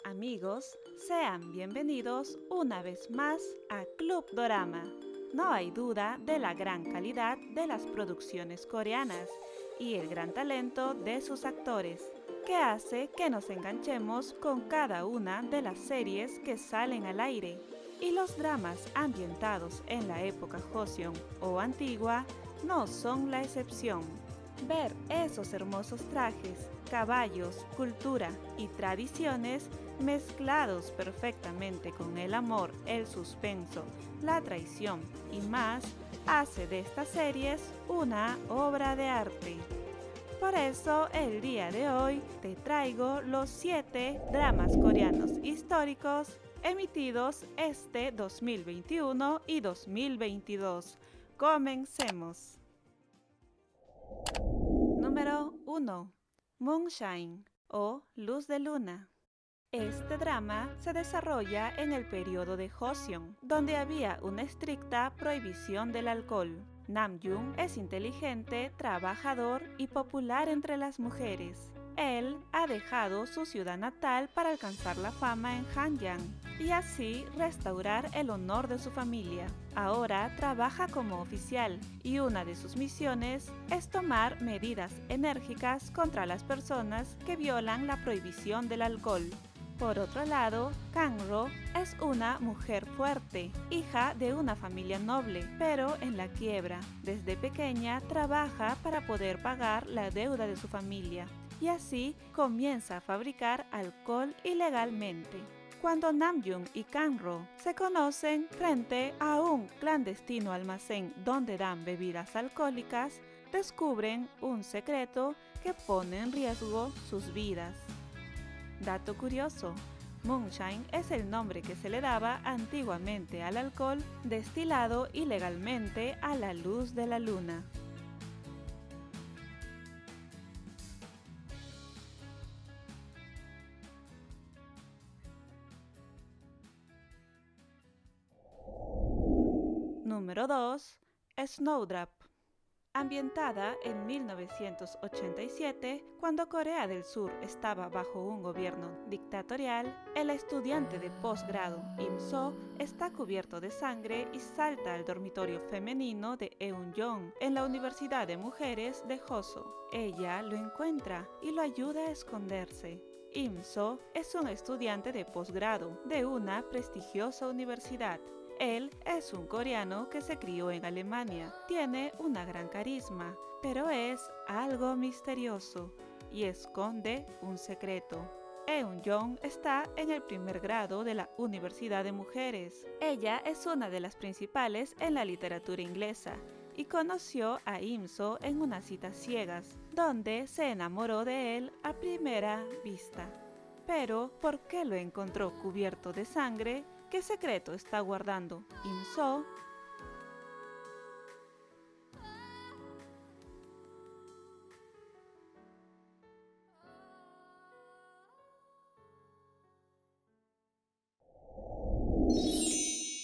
Amigos, sean bienvenidos una vez más a Club Dorama. No hay duda de la gran calidad de las producciones coreanas y el gran talento de sus actores, que hace que nos enganchemos con cada una de las series que salen al aire. Y los dramas ambientados en la época Joseon o antigua no son la excepción. Ver esos hermosos trajes, caballos, cultura y tradiciones mezclados perfectamente con el amor, el suspenso, la traición y más, hace de estas series una obra de arte. Por eso el día de hoy te traigo los 7 dramas coreanos históricos emitidos este 2021 y 2022. Comencemos. Número 1. Moonshine o Luz de Luna. Este drama se desarrolla en el periodo de Joseon, donde había una estricta prohibición del alcohol. Namjoon es inteligente, trabajador y popular entre las mujeres. Él ha dejado su ciudad natal para alcanzar la fama en Hanyang y así restaurar el honor de su familia. Ahora trabaja como oficial y una de sus misiones es tomar medidas enérgicas contra las personas que violan la prohibición del alcohol. Por otro lado, Kang-ro es una mujer fuerte, hija de una familia noble, pero en la quiebra. Desde pequeña trabaja para poder pagar la deuda de su familia y así comienza a fabricar alcohol ilegalmente. Cuando Namjoon y Kang-ro se conocen frente a un clandestino almacén donde dan bebidas alcohólicas, descubren un secreto que pone en riesgo sus vidas. Dato curioso, Moonshine es el nombre que se le daba antiguamente al alcohol destilado ilegalmente a la luz de la luna. Número 2. Snowdrop. Ambientada en 1987, cuando Corea del Sur estaba bajo un gobierno dictatorial, el estudiante de posgrado Im-so está cubierto de sangre y salta al dormitorio femenino de Eun-jong en la Universidad de Mujeres de Hoso. Ella lo encuentra y lo ayuda a esconderse. Im-so es un estudiante de posgrado de una prestigiosa universidad. Él es un coreano que se crió en Alemania, tiene una gran carisma, pero es algo misterioso y esconde un secreto. Eun-jong está en el primer grado de la Universidad de Mujeres. Ella es una de las principales en la literatura inglesa y conoció a Im-so en unas citas ciegas, donde se enamoró de él a primera vista. Pero, ¿por qué lo encontró cubierto de sangre? ¿Qué secreto está guardando Im-so?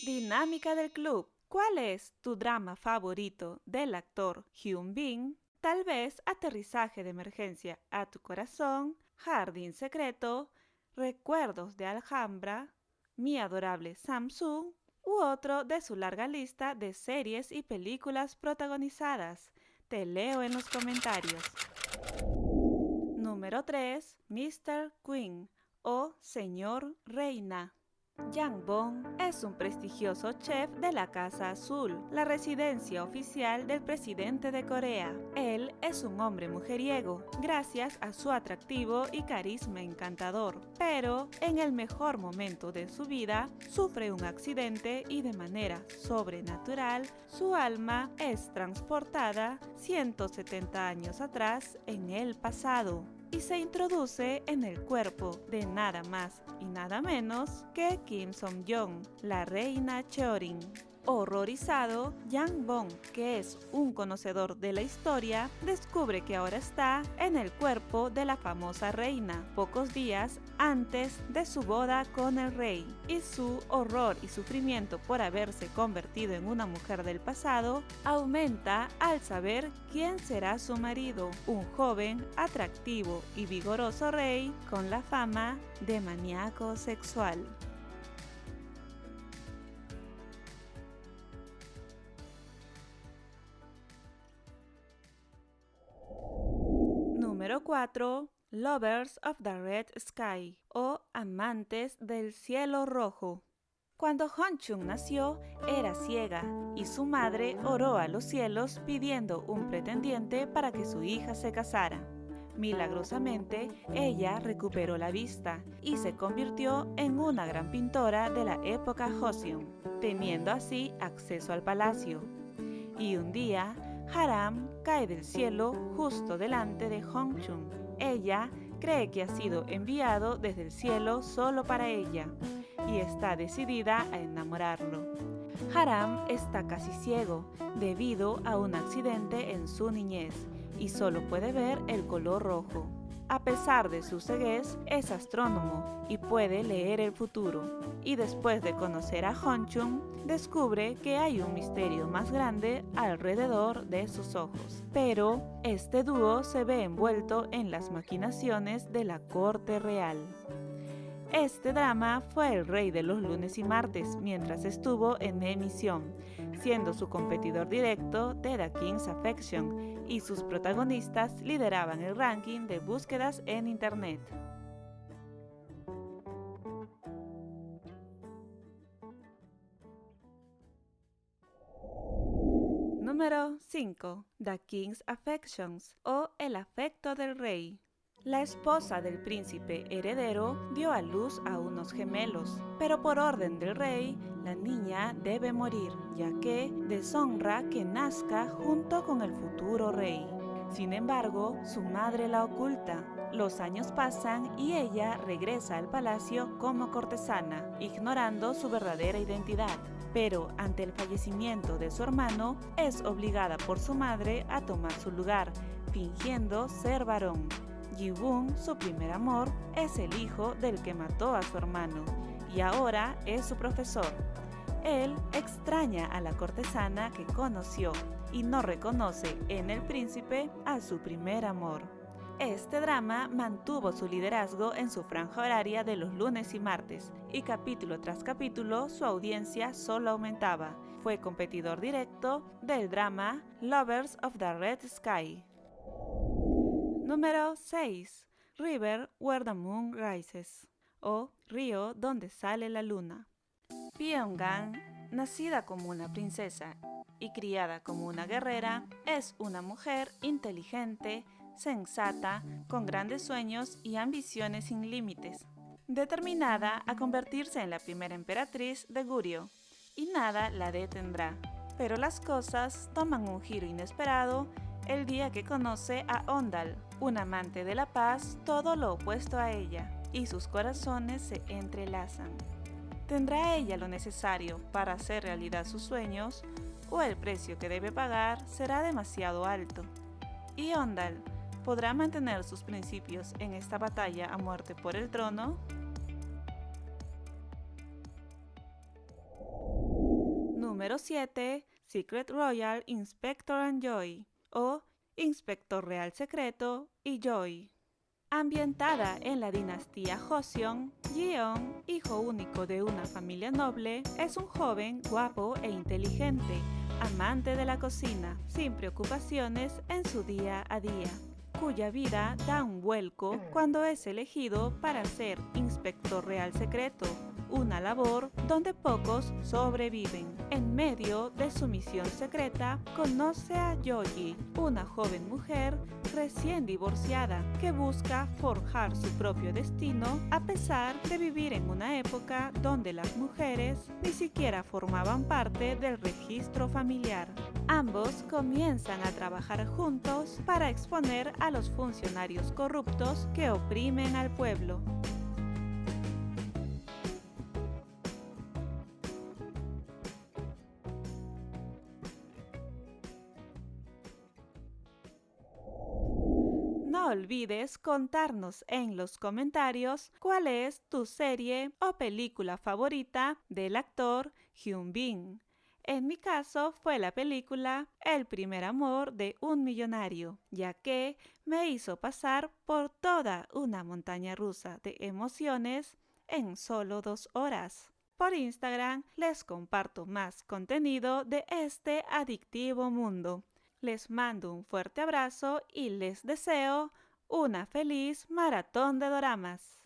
Dinámica del club. ¿Cuál es tu drama favorito del actor Hyun Bin? Tal vez Aterrizaje de emergencia a tu corazón, Jardín secreto, Recuerdos de Alhambra, Mi adorable Samsung u otro de su larga lista de series y películas protagonizadas. Te leo en los comentarios. Número 3. Mr. Queen o Señor Reina. Yang Bong es un prestigioso chef de la Casa Azul, la residencia oficial del presidente de Corea. Él es un hombre mujeriego, gracias a su atractivo y carisma encantador, pero en el mejor momento de su vida sufre un accidente y de manera sobrenatural su alma es transportada 170 años atrás en el pasado y se introduce en el cuerpo de nada más y nada menos que Kim Song-yeon, la reina Cheorin. Horrorizado, Yang Bong, que es un conocedor de la historia, descubre que ahora está en el cuerpo de la famosa reina, pocos días antes de su boda con el rey, y su horror y sufrimiento por haberse convertido en una mujer del pasado aumenta al saber quién será su marido, un joven, atractivo y vigoroso rey con la fama de maníaco sexual. Número 4. Lovers of the Red Sky o Amantes del Cielo Rojo. Cuando Honchun nació, era ciega y su madre oró a los cielos pidiendo un pretendiente para que su hija se casara. Milagrosamente, ella recuperó la vista y se convirtió en una gran pintora de la época Joseon, teniendo así acceso al palacio. Y un día, Haram cae del cielo justo delante de Honchun. Ella cree que ha sido enviado desde el cielo solo para ella y está decidida a enamorarlo. Haram está casi ciego debido a un accidente en su niñez y solo puede ver el color rojo. A pesar de su ceguez, es astrónomo y puede leer el futuro. Y después de conocer a Honchun, descubre que hay un misterio más grande alrededor de sus ojos. Pero este dúo se ve envuelto en las maquinaciones de la corte real. Este drama fue el rey de los lunes y martes mientras estuvo en emisión, siendo su competidor directo de The King's Affection, y sus protagonistas lideraban el ranking de búsquedas en internet. Número 5. The King's Affections o El afecto del rey. La esposa del príncipe heredero dio a luz a unos gemelos, pero por orden del rey, la niña debe morir, ya que deshonra que nazca junto con el futuro rey. Sin embargo, su madre la oculta. Los años pasan y ella regresa al palacio como cortesana, ignorando su verdadera identidad. Pero ante el fallecimiento de su hermano, es obligada por su madre a tomar su lugar, fingiendo ser varón. Ji-woon, su primer amor, es el hijo del que mató a su hermano y ahora es su profesor. Él extraña a la cortesana que conoció y no reconoce en el príncipe a su primer amor. Este drama mantuvo su liderazgo en su franja horaria de los lunes y martes, y capítulo tras capítulo su audiencia solo aumentaba. Fue competidor directo del drama Lovers of the Red Sky. Número 6. River Where the Moon Rises o Río donde sale la luna. Pyongan, nacida como una princesa y criada como una guerrera, es una mujer inteligente, sensata, con grandes sueños y ambiciones sin límites, determinada a convertirse en la primera emperatriz de Goryeo, y nada la detendrá. Pero las cosas toman un giro inesperado el día que conoce a Ondal, un amante de la paz, todo lo opuesto a ella, y sus corazones se entrelazan. ¿Tendrá ella lo necesario para hacer realidad sus sueños, o el precio que debe pagar será demasiado alto? ¿Y Ondal podrá mantener sus principios en esta batalla a muerte por el trono? Número 7. Secret Royal Inspector and Joy o Inspector Real Secreto y Joy. Ambientada en la dinastía Joseon, Jeon, hijo único de una familia noble, es un joven guapo e inteligente, amante de la cocina, sin preocupaciones en su día a día, cuya vida da un vuelco cuando es elegido para ser Inspector Real Secreto, una labor donde pocos sobreviven. En medio de su misión secreta, conoce a Yoji, una joven mujer recién divorciada que busca forjar su propio destino a pesar de vivir en una época donde las mujeres ni siquiera formaban parte del registro familiar. Ambos comienzan a trabajar juntos para exponer a los funcionarios corruptos que oprimen al pueblo. olvides contarnos en los comentarios cuál es tu serie o película favorita del actor Hyun Bin. En mi caso fue la película El primer amor de un millonario, ya que me hizo pasar por toda una montaña rusa de emociones en solo 2 horas. Por Instagram les comparto más contenido de este adictivo mundo. Les mando un fuerte abrazo y les deseo una feliz maratón de doramas.